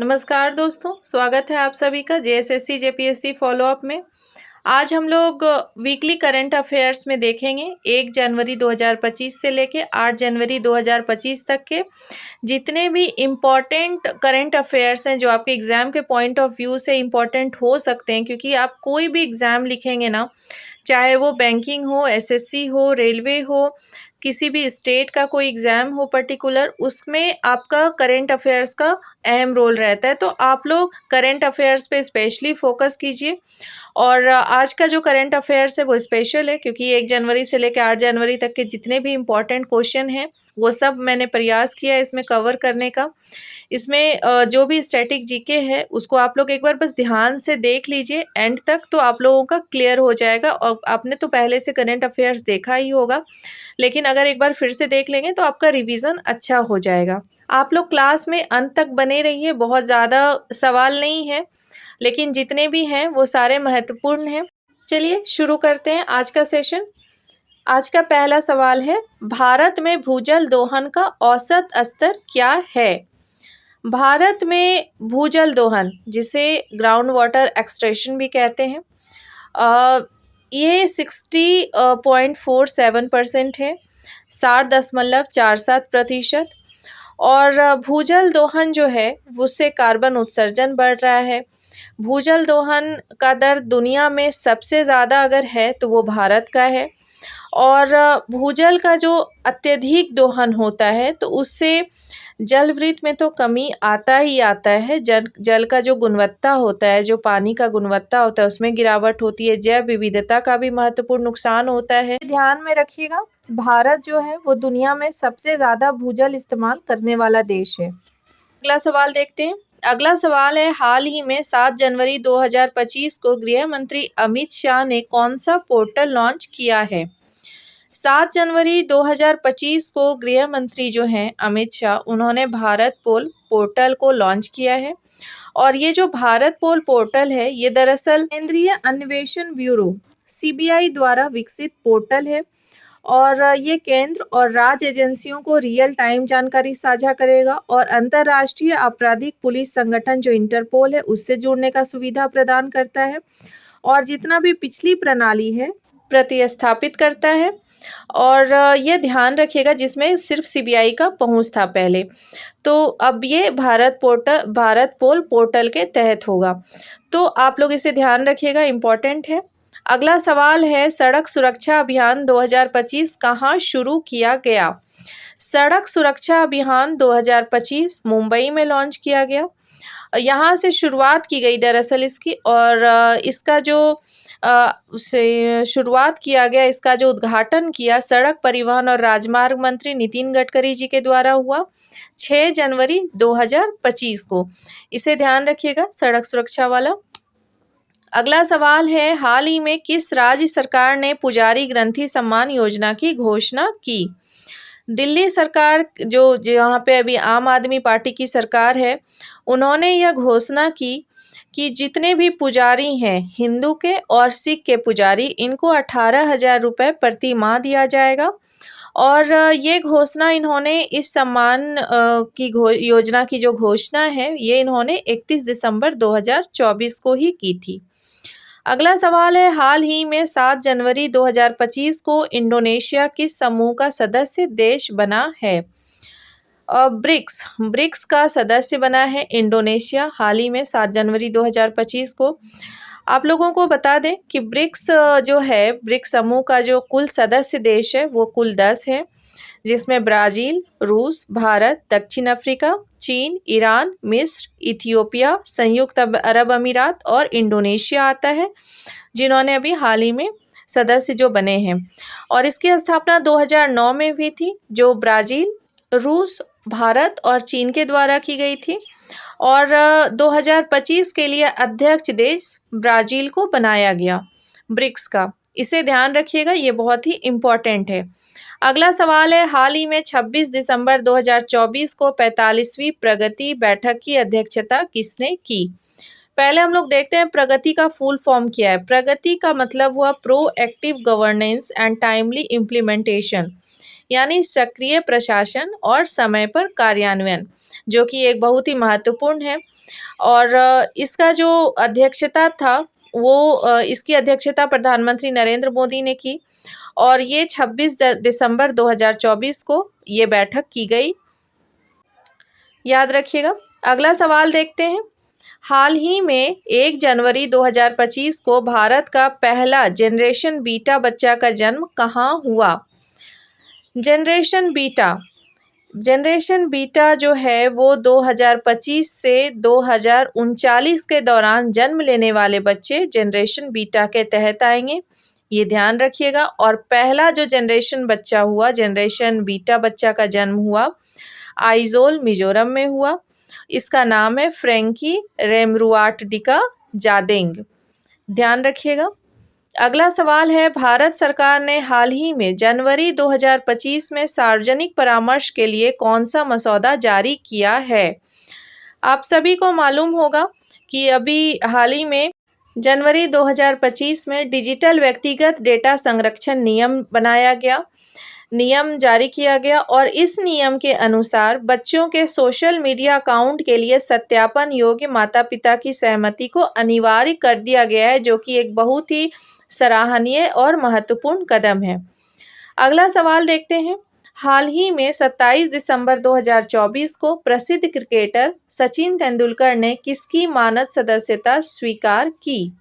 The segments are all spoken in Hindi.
नमस्कार दोस्तों, स्वागत है आप सभी का जेएसएससी जेपीएससी फॉलोअप में। आज हम लोग वीकली करंट अफेयर्स में देखेंगे 1 जनवरी 2025 से लेके 8 जनवरी 2025 तक के जितने भी इम्पॉर्टेंट करंट अफेयर्स हैं जो आपके एग्ज़ाम के पॉइंट ऑफ व्यू से इम्पॉर्टेंट हो सकते हैं, क्योंकि आप कोई भी एग्ज़ाम लिखेंगे ना, चाहे वो बैंकिंग हो, एसएससी हो, रेलवे हो, किसी भी स्टेट का कोई एग्ज़ाम हो पर्टिकुलर, उसमें आपका करंट अफेयर्स का अहम रोल रहता है। तो आप लोग करंट अफेयर्स पे स्पेशली फोकस कीजिए। और आज का जो करंट अफेयर्स है वो स्पेशल है, क्योंकि 1 जनवरी से लेकर 8 जनवरी तक के जितने भी इम्पोर्टेंट क्वेश्चन हैं वो सब मैंने प्रयास किया है इसमें कवर करने का। इसमें जो भी स्टैटिक जीके है उसको आप लोग एक बार बस ध्यान से देख लीजिए एंड तक, तो आप लोगों का क्लियर हो जाएगा। और आपने तो पहले से करंट अफेयर्स देखा ही होगा, लेकिन अगर एक बार फिर से देख लेंगे तो आपका रिवीजन अच्छा हो जाएगा। आप लोग क्लास में अंत तक बने रहिए, बहुत ज़्यादा सवाल नहीं है, लेकिन जितने भी हैं वो सारे महत्वपूर्ण हैं। चलिए शुरू करते हैं आज का सेशन। आज का पहला सवाल है, भारत में भूजल दोहन का औसत स्तर क्या है? भारत में भूजल दोहन, जिसे ग्राउंड वाटर एक्सट्रैक्शन भी कहते हैं, ये 60.47% है, 60.47%। और भूजल दोहन जो है उससे कार्बन उत्सर्जन बढ़ रहा है। भूजल दोहन का दर दुनिया में सबसे ज़्यादा अगर है तो वो भारत का है। और भूजल का जो अत्यधिक दोहन होता है तो उससे जल वृत्त में तो कमी आता ही आता है। जल का जो गुणवत्ता होता है, जो पानी का गुणवत्ता होता है, उसमें गिरावट होती है। जैव विविधता का भी महत्वपूर्ण नुकसान होता है। ध्यान में रखिएगा, भारत जो है वो दुनिया में सबसे ज़्यादा भूजल इस्तेमाल करने वाला देश है। अगला सवाल देखते हैं। अगला सवाल है, हाल ही में 7 जनवरी 2025 को गृह मंत्री अमित शाह ने कौन सा पोर्टल लॉन्च किया है? 7 जनवरी 2025 को गृह मंत्री जो हैं अमित शाह, उन्होंने भारत पोल पोर्टल को लॉन्च किया है। और ये जो भारत पोल पोर्टल है ये दरअसल केंद्रीय अन्वेषण ब्यूरो सीबीआई द्वारा विकसित पोर्टल है। और ये केंद्र और राज्य एजेंसियों को रियल टाइम जानकारी साझा करेगा और अंतर्राष्ट्रीय आपराधिक पुलिस संगठन जो इंटरपोल है उससे जुड़ने का सुविधा प्रदान करता है। और जितना भी पिछली प्रणाली है प्रतिस्थापित करता है। और ये ध्यान रखिएगा, जिसमें सिर्फ सीबीआई का पहुंच था पहले, तो अब ये भारत पोल पोर्टल के तहत होगा। तो आप लोग इसे ध्यान रखिएगा, इम्पॉर्टेंट है। अगला सवाल है, सड़क सुरक्षा अभियान 2025 कहाँ शुरू किया गया? सड़क सुरक्षा अभियान 2025 मुंबई में लॉन्च किया गया। यहाँ से शुरुआत की गई दरअसल इसकी। और इसका जो शुरुआत किया गया, इसका जो उद्घाटन किया सड़क परिवहन और राजमार्ग मंत्री नितिन गडकरी जी के द्वारा हुआ 6 जनवरी 2025 को। इसे ध्यान रखिएगा, सड़क सुरक्षा वाला। अगला सवाल है, हाल ही में किस राज्य सरकार ने पुजारी ग्रंथि सम्मान योजना की घोषणा की? दिल्ली सरकार, जो जहाँ पे अभी आम आदमी पार्टी की सरकार है, उन्होंने यह घोषणा की कि जितने भी पुजारी हैं, हिंदू के और सिख के पुजारी, इनको 18,000 रुपये प्रति माह दिया जाएगा। और ये घोषणा इन्होंने इस सम्मान की योजना की जो घोषणा है ये इन्होंने 31 दिसंबर 2024 को ही की थी। अगला सवाल है, हाल ही में 7 जनवरी 2025 को इंडोनेशिया किस समूह का सदस्य देश बना है? ब्रिक्स का सदस्य बना है इंडोनेशिया, हाल ही में 7 जनवरी 2025 को। आप लोगों को बता दें कि ब्रिक्स जो है, ब्रिक्स समूह का जो कुल सदस्य देश है वो कुल 10 है, जिसमें ब्राज़ील, रूस, भारत, दक्षिण अफ्रीका, चीन, ईरान, मिस्र, इथियोपिया, संयुक्त अरब अमीरात और इंडोनेशिया आता है, जिन्होंने अभी हाल ही में सदस्य जो बने हैं। और इसकी स्थापना 2009 में हुई थी, जो ब्राज़ील, रूस, भारत और चीन के द्वारा की गई थी। और 2025 के लिए अध्यक्ष देश ब्राज़ील को बनाया गया ब्रिक्स का। इसे ध्यान रखिएगा, ये बहुत ही इम्पोर्टेंट है। अगला सवाल है, हाल ही में 26 दिसंबर 2024 को 45वीं प्रगति बैठक की अध्यक्षता किसने की? पहले हम लोग देखते हैं प्रगति का फुल फॉर्म क्या है। प्रगति का मतलब हुआ proactive governance and timely implementation, यानी सक्रिय प्रशासन और समय पर कार्यान्वयन, जो कि एक बहुत ही महत्वपूर्ण है। और इसका जो अध्यक्षता था वो इसकी अध्यक्षता प्रधानमंत्री नरेंद्र मोदी ने की और ये 26 दिसंबर 2024 को ये बैठक की गई। याद रखिएगा। अगला सवाल देखते हैं। हाल ही में 1 जनवरी 2025 को भारत का पहला जनरेशन बीटा बच्चा का जन्म कहाँ हुआ? जनरेशन बीटा जो है वो 2025 से 2039 के दौरान जन्म लेने वाले बच्चे जनरेशन बीटा के तहत आएंगे, ये ध्यान रखिएगा। और पहला जो जनरेशन बच्चा हुआ, जनरेशन बीटा बच्चा का जन्म हुआ आइजोल मिजोरम में हुआ। इसका नाम है फ्रेंकी रेमरुआटडिका जादेंग, ध्यान रखिएगा। अगला सवाल है, भारत सरकार ने हाल ही में जनवरी 2025 में सार्वजनिक परामर्श के लिए कौन सा मसौदा जारी किया है? आप सभी को मालूम होगा कि अभी हाल ही में जनवरी 2025 में डिजिटल व्यक्तिगत डेटा संरक्षण नियम जारी किया गया और इस नियम के अनुसार बच्चों के सोशल मीडिया अकाउंट के लिए सत्यापन योग्य माता पिता की सहमति को अनिवार्य कर दिया गया है, जो कि एक बहुत ही सराहनीय और महत्वपूर्ण कदम है। अगला सवाल देखते हैं। हाल ही में 27 दिसंबर 2024 को प्रसिद्ध क्रिकेटर सचिन तेंदुलकर ने किसकी मानद सदस्यता स्वीकार की?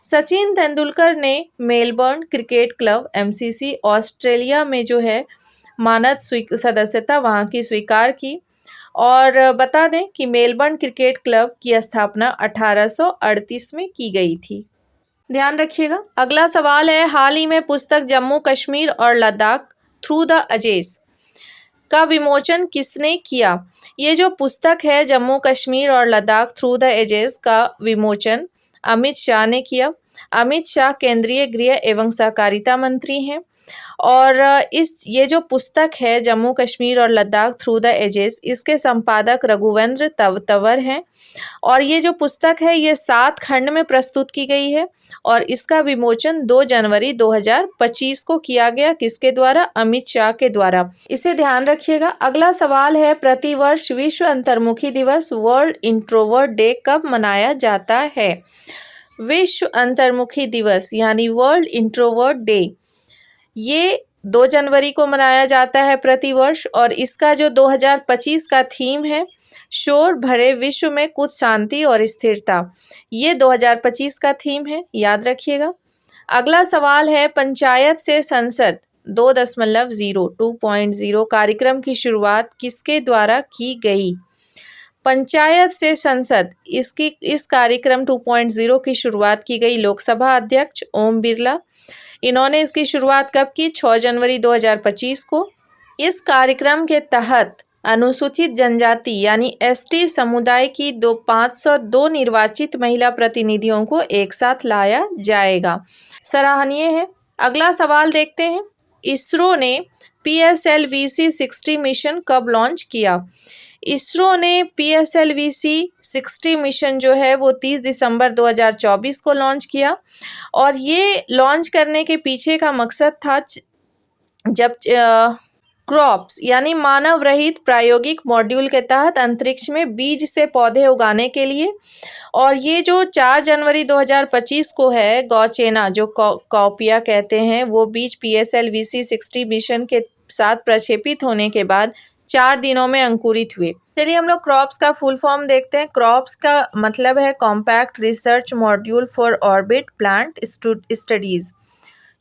सचिन तेंदुलकर ने Melbourne cricket club MCC Australia में जो है मानद सदस्यता वहाँ की स्वीकार की। और बता दें कि मेलबर्न क्रिकेट क्लब की स्थापना 1838 में की गई थी, ध्यान रखिएगा। अगला सवाल है, हाल ही में पुस्तक जम्मू कश्मीर और लद्दाख थ्रू द एजेस का विमोचन किसने किया? ये जो पुस्तक है जम्मू कश्मीर और लद्दाख थ्रू द एजेस का विमोचन अमित शाह ने किया। अमित शाह केंद्रीय गृह एवं सहकारिता मंत्री हैं और ये जो पुस्तक है जम्मू कश्मीर और लद्दाख थ्रू द एजेस, इसके संपादक रघुवेंद्र तंवर हैं और ये जो पुस्तक है ये 7 खंड में प्रस्तुत की गई है और इसका विमोचन 2 जनवरी 2025 को किया गया। किसके द्वारा? अमित शाह के द्वारा, इसे ध्यान रखिएगा। अगला सवाल है, प्रतिवर्ष विश्व अंतर्मुखी दिवस वर्ल्ड इंट्रोवर्ट डे कब मनाया जाता है? विश्व अंतर्मुखी दिवस यानी वर्ल्ड इंट्रोवर्ट डे ये 2 जनवरी को मनाया जाता है प्रतिवर्ष और इसका जो 2025 का थीम है शोर भरे विश्व में कुछ शांति और स्थिरता, ये 2025 का थीम है, याद रखिएगा। अगला सवाल है, पंचायत से संसद 2.0 कार्यक्रम की शुरुआत किसके द्वारा की गई? पंचायत से संसद इस कार्यक्रम 2.0 की शुरुआत की गई लोकसभा अध्यक्ष ओम बिरला। इन्होंने इसकी शुरुआत कब की? 6 जनवरी 2025 को। इस कार्यक्रम के तहत अनुसूचित जनजाति यानी ST समुदाय की 502 निर्वाचित महिला प्रतिनिधियों को एक साथ लाया जाएगा, सराहनीय है। अगला सवाल देखते हैं, इसरो ने PSLV-60 मिशन कब लॉन्च किया? इसरो ने PSLV-60 मिशन जो है वो 30 दिसंबर 2024 को लॉन्च किया और ये लॉन्च करने के पीछे का मकसद था जब क्रॉप्स यानी मानव रहित प्रायोगिक मॉड्यूल के तहत अंतरिक्ष में बीज से पौधे उगाने के लिए। और ये जो 4 जनवरी 2025 को है गौचेना जो कॉपिया कहते हैं वो बीज PSLV-60 मिशन के साथ प्रक्षेपित होने के बाद 4 दिनों में अंकुरित हुए। चलिए हम लोग क्रॉप्स का फुल फॉर्म देखते हैं। क्रॉप्स का मतलब है compact research module for orbit plant studies.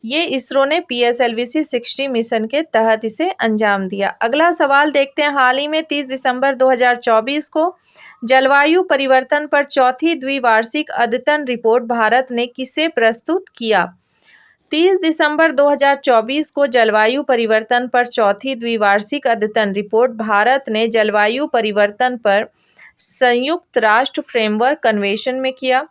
ये इसरो ने PSLV-60 मिशन के तहत इसे अंजाम दिया। अगला सवाल देखते हैं, हाल ही में 30 दिसंबर 2024 को जलवायु परिवर्तन पर चौथी द्विवार्षिक अद्यतन रिपोर्ट भारत ने किसे प्रस्तुत किया? 30 दिसंबर 2024 को जलवायु परिवर्तन पर चौथी द्विवार्षिक अद्यतन रिपोर्ट भारत ने जलवायु परिवर्तन पर संयुक्त राष्ट्र फ्रेमवर्क कन्वेंशन में किया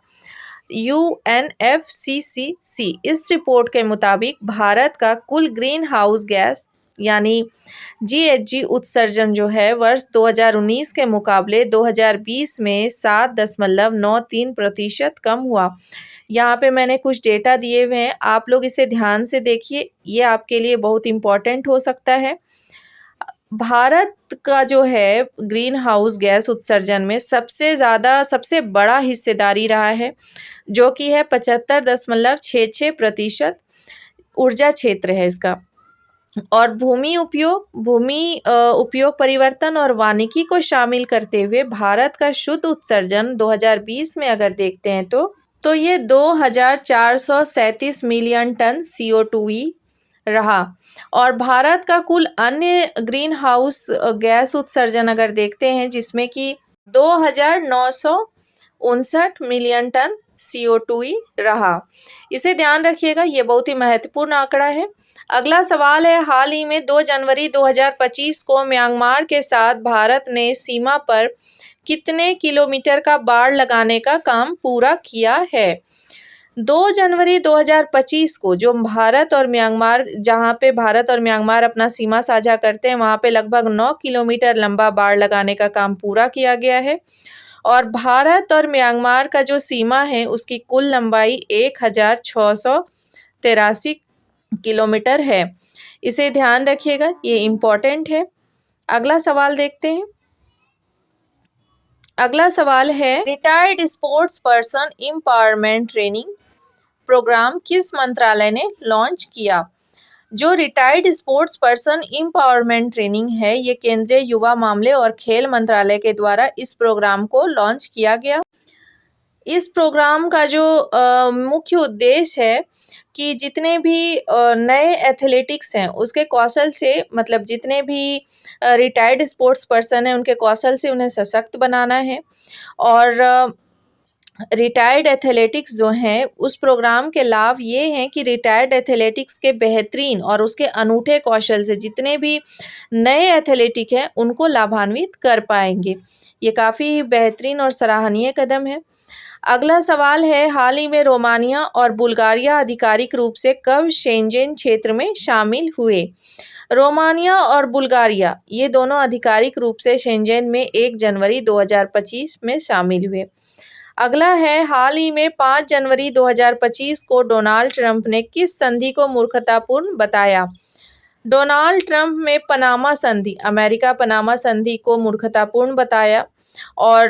UNFCCC। इस रिपोर्ट के मुताबिक भारत का कुल ग्रीन हाउस गैस यानी जीएचजी उत्सर्जन जो है वर्ष 2019 के मुकाबले 2020 में 7.93% कम हुआ। यहाँ पे मैंने कुछ डेटा दिए हुए हैं, आप लोग इसे ध्यान से देखिए, ये आपके लिए बहुत इम्पोर्टेंट हो सकता है। भारत का जो है ग्रीन हाउस गैस उत्सर्जन में सबसे बड़ा हिस्सेदारी रहा है, जो कि है 75.66% ऊर्जा क्षेत्र है इसका। और भूमि उपयोग परिवर्तन और वानिकी को शामिल करते हुए भारत का शुद्ध उत्सर्जन 2020 में अगर देखते हैं तो ये 2437 मिलियन टन CO2 रहा। और भारत का कुल अन्य ग्रीन हाउस गैस उत्सर्जन अगर देखते हैं, जिसमें कि 2959 मिलियन टन CO2 रहा। इसे ध्यान रखिएगा, ये बहुत ही महत्वपूर्ण आंकड़ा है। अगला सवाल है, हाल ही में 2 जनवरी 2025 को म्यांमार के साथ भारत ने सीमा पर कितने किलोमीटर का बाड़ लगाने का काम पूरा किया है? 2 जनवरी 2025 को जो भारत और म्यांमार, जहां पे भारत और म्यांमार अपना सीमा साझा करते हैं, वहां पे लगभग 9 किलोमीटर लंबा बाड़ लगाने का काम पूरा किया गया है। और भारत और म्यांमार का जो सीमा है उसकी कुल लंबाई 1683 किलोमीटर है। इसे ध्यान रखिएगा, ये इम्पोर्टेंट है। अगला सवाल देखते हैं। अगला सवाल है, retired sports person empowerment training program किस मंत्रालय ने लॉन्च किया? जो retired sports person empowerment training है, ये केंद्रीय युवा मामले और खेल मंत्रालय के द्वारा इस प्रोग्राम को लॉन्च किया गया। इस प्रोग्राम का जो मुख्य उद्देश्य है कि जितने भी नए एथलेटिक्स हैं उसके कौशल से, मतलब जितने भी रिटायर्ड स्पोर्ट्स पर्सन हैं उनके कौशल से उन्हें सशक्त बनाना है। और रिटायर्ड एथलेटिक्स जो हैं, उस प्रोग्राम के लाभ ये हैं कि रिटायर्ड एथलेटिक्स के बेहतरीन और उसके अनूठे कौशल से जितने भी नए एथलेटिक हैं उनको लाभान्वित कर पाएंगे। ये काफ़ी बेहतरीन और सराहनीय कदम है। अगला सवाल है, हाल ही में रोमानिया और बुल्गारिया आधिकारिक रूप से कब शेंजेन क्षेत्र में शामिल हुए? रोमानिया और बुल्गारिया ये दोनों आधिकारिक रूप से शेंजेन में 1 जनवरी 2025 में शामिल हुए। अगला है, हाल ही में 5 जनवरी 2025 को डोनाल्ड ट्रंप ने किस संधि को मूर्खतापूर्ण बताया? डोनाल्ड ट्रंप ने पनामा संधि, अमेरिका पनामा संधि को मूर्खतापूर्ण बताया। और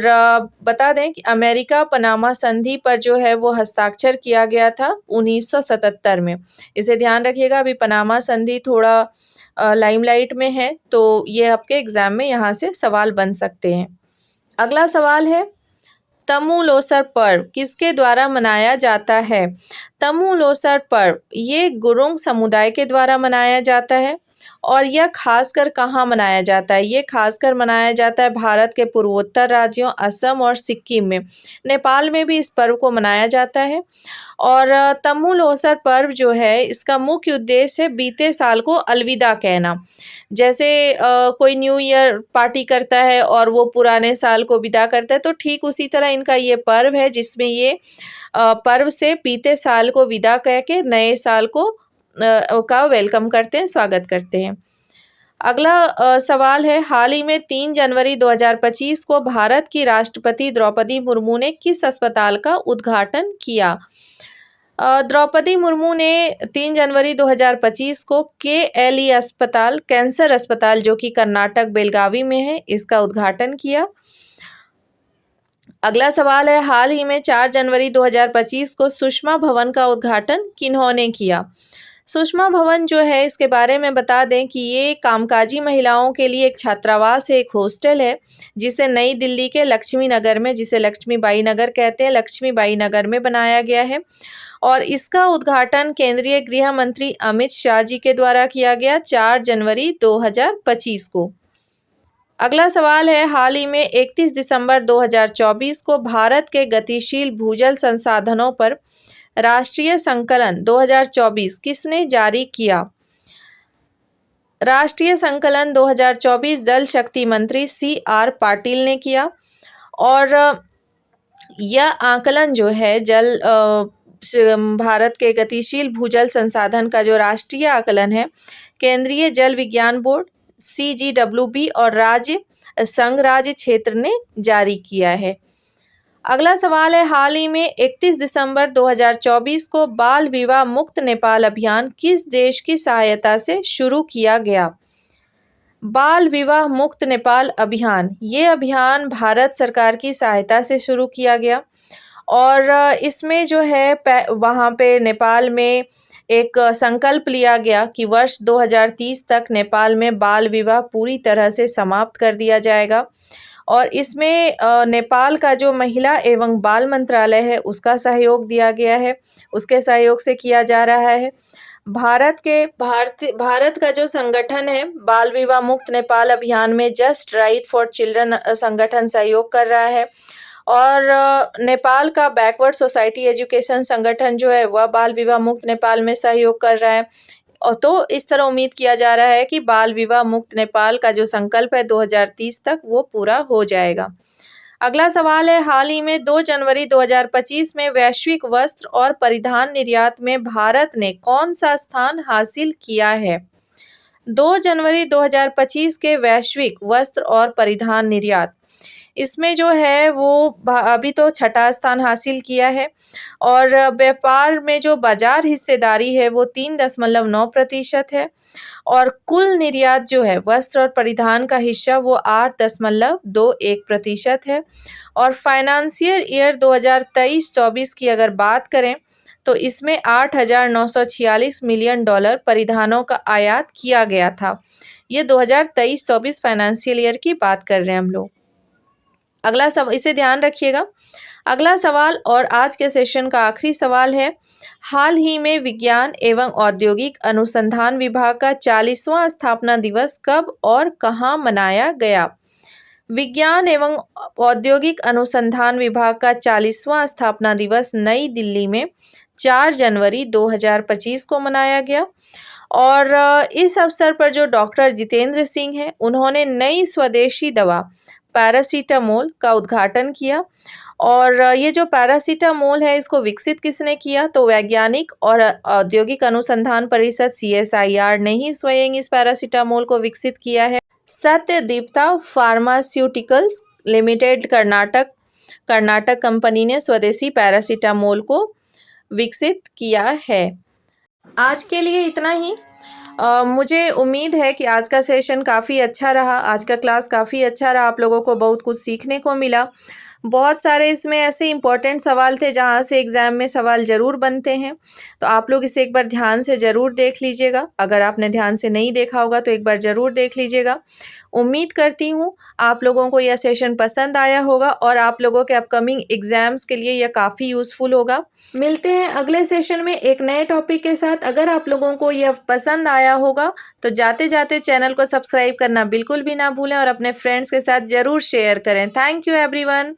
बता दें कि अमेरिका पनामा संधि पर जो है वो हस्ताक्षर किया गया था 1977 में। इसे ध्यान रखिएगा, अभी पनामा संधि थोड़ा लाइमलाइट में है, तो ये आपके एग्जाम में यहाँ से सवाल बन सकते हैं। अगला सवाल है, तमु लोसर पर्व किसके द्वारा मनाया जाता है? तमु लोसर पर्व ये गुरुंग समुदाय के द्वारा मनाया जाता है। और यह खासकर कहाँ मनाया जाता है? ये खासकर मनाया जाता है भारत के पूर्वोत्तर राज्यों असम और सिक्किम में। नेपाल में भी इस पर्व को मनाया जाता है। और तमु लोसर पर्व जो है, इसका मुख्य उद्देश्य है बीते साल को अलविदा कहना। जैसे कोई न्यू ईयर पार्टी करता है और वो पुराने साल को विदा करता है, तो ठीक उसी तरह इनका ये पर्व है, जिसमें ये पर्व से बीते साल को विदा कह के नए साल को का वेलकम करते हैं, स्वागत करते हैं। अगला सवाल है, हाल ही में 3 जनवरी 2025 को भारत की राष्ट्रपति द्रौपदी मुर्मू ने किस अस्पताल का उद्घाटन किया? द्रौपदी मुर्मू ने 3 जनवरी 2025 को KLE अस्पताल, कैंसर अस्पताल जो कि कर्नाटक बेलगावी में है, इसका उद्घाटन किया। अगला सवाल है, हाल ही में 4 जनवरी 2025 को सुषमा भवन का उद्घाटन किन्होंने किया? सुषमा भवन जो है, इसके बारे में बता दें कि ये कामकाजी महिलाओं के लिए एक छात्रावास है, एक हॉस्टल है, जिसे नई दिल्ली के लक्ष्मी नगर में, जिसे लक्ष्मीबाई नगर कहते हैं, लक्ष्मीबाई नगर में बनाया गया है। और इसका उद्घाटन केंद्रीय गृह मंत्री अमित शाह जी के द्वारा किया गया 4 जनवरी 2025 को। अगला सवाल है, हाल ही में 31 दिसंबर 2024 को भारत के गतिशील भूजल संसाधनों पर राष्ट्रीय संकलन 2024 किसने जारी किया? राष्ट्रीय संकलन 2024 जल शक्ति मंत्री CR पाटिल ने किया। और यह आकलन जो है भारत के गतिशील भूजल संसाधन का जो राष्ट्रीय आकलन है, केंद्रीय जल विज्ञान बोर्ड CGWB और राज्य संघ राज्य क्षेत्र ने जारी किया है। अगला सवाल है, हाल ही में 31 दिसंबर 2024 को बाल विवाह मुक्त नेपाल अभियान किस देश की सहायता से शुरू किया गया? बाल विवाह मुक्त नेपाल अभियान, ये अभियान भारत सरकार की सहायता से शुरू किया गया और इसमें जो है वहाँ पे नेपाल में एक संकल्प लिया गया कि वर्ष 2030 तक नेपाल में बाल विवाह पूरी तरह से समाप्त कर दिया जाएगा और इसमें नेपाल का जो महिला एवं बाल मंत्रालय है उसका सहयोग दिया गया है, उसके सहयोग से किया जा रहा है। भारत का जो संगठन है बाल विवाह मुक्त नेपाल अभियान में जस्ट राइट फॉर चिल्ड्रन संगठन सहयोग कर रहा है और नेपाल का बैकवर्ड सोसाइटी एजुकेशन संगठन जो है वह बाल विवाह मुक्त नेपाल में सहयोग कर रहा है। और तो इस तरह उम्मीद किया जा रहा है कि बाल विवाह मुक्त नेपाल का जो संकल्प है 2030 तक वो पूरा हो जाएगा। अगला सवाल है, हाल ही में 2 जनवरी 2025 में वैश्विक वस्त्र और परिधान निर्यात में भारत ने कौन सा स्थान हासिल किया है? 2 जनवरी 2025 के वैश्विक वस्त्र और परिधान निर्यात, इसमें जो है वो अभी तो 6ठा स्थान हासिल किया है और व्यापार में जो बाजार हिस्सेदारी है वो 3.9% है और कुल निर्यात जो है वस्त्र और परिधान का हिस्सा वो 8.21% है और फाइनेंशियल ईयर 2023-24 की अगर बात करें तो इसमें $8,946 मिलियन परिधानों का आयात किया गया था। ये 2023-24 फाइनेंशियल ईयर की बात कर रहे हैं हम लोग। अगला सवाल, इसे ध्यान रखिएगा। अगला सवाल और आज के सेशन का आखिरी सवाल है, हाल ही में विज्ञान एवं औद्योगिक अनुसंधान विभाग का 40वां स्थापना दिवस कब और कहाँ मनाया गया? विज्ञान एवं औद्योगिक अनुसंधान विभाग का 40वां स्थापना दिवस नई दिल्ली में 4 जनवरी 2025 को मनाया गया और इस अवसर पर जो डॉक्टर जितेंद्र सिंह हैं उन्होंने नई स्वदेशी दवा पैरासीटामोल का उद्घाटन किया और ये जो पैरासीटामोल है इसको विकसित किसने किया? तो वैज्ञानिक और औद्योगिक अनुसंधान परिषद CSIR ने ही स्वयं इस पैरासीटामोल को विकसित किया है। सत्यदीप्ता फार्मास्यूटिकल्स लिमिटेड कर्नाटक कंपनी ने स्वदेशी पैरासीटामोल को विकसित किया है। आज के लिए इतना ही। मुझे उम्मीद है कि आज का सेशन काफ़ी अच्छा रहा, आज का क्लास काफ़ी अच्छा रहा, आप लोगों को बहुत कुछ सीखने को मिला। बहुत सारे इसमें ऐसे इम्पोर्टेंट सवाल थे जहाँ से एग्ज़ाम में सवाल ज़रूर बनते हैं, तो आप लोग इसे एक बार ध्यान से ज़रूर देख लीजिएगा। अगर आपने ध्यान से नहीं देखा होगा तो एक बार ज़रूर देख लीजिएगा। उम्मीद करती हूँ आप लोगों को यह सेशन पसंद आया होगा और आप लोगों के अपकमिंग एग्ज़ाम्स के लिए यह काफ़ी यूज़फुल होगा। मिलते हैं अगले सेशन में एक नए टॉपिक के साथ। अगर आप लोगों को यह पसंद आया होगा तो जाते जाते चैनल को सब्सक्राइब करना बिल्कुल भी ना भूलें और अपने फ्रेंड्स के साथ ज़रूर शेयर करें। Thank you everyone.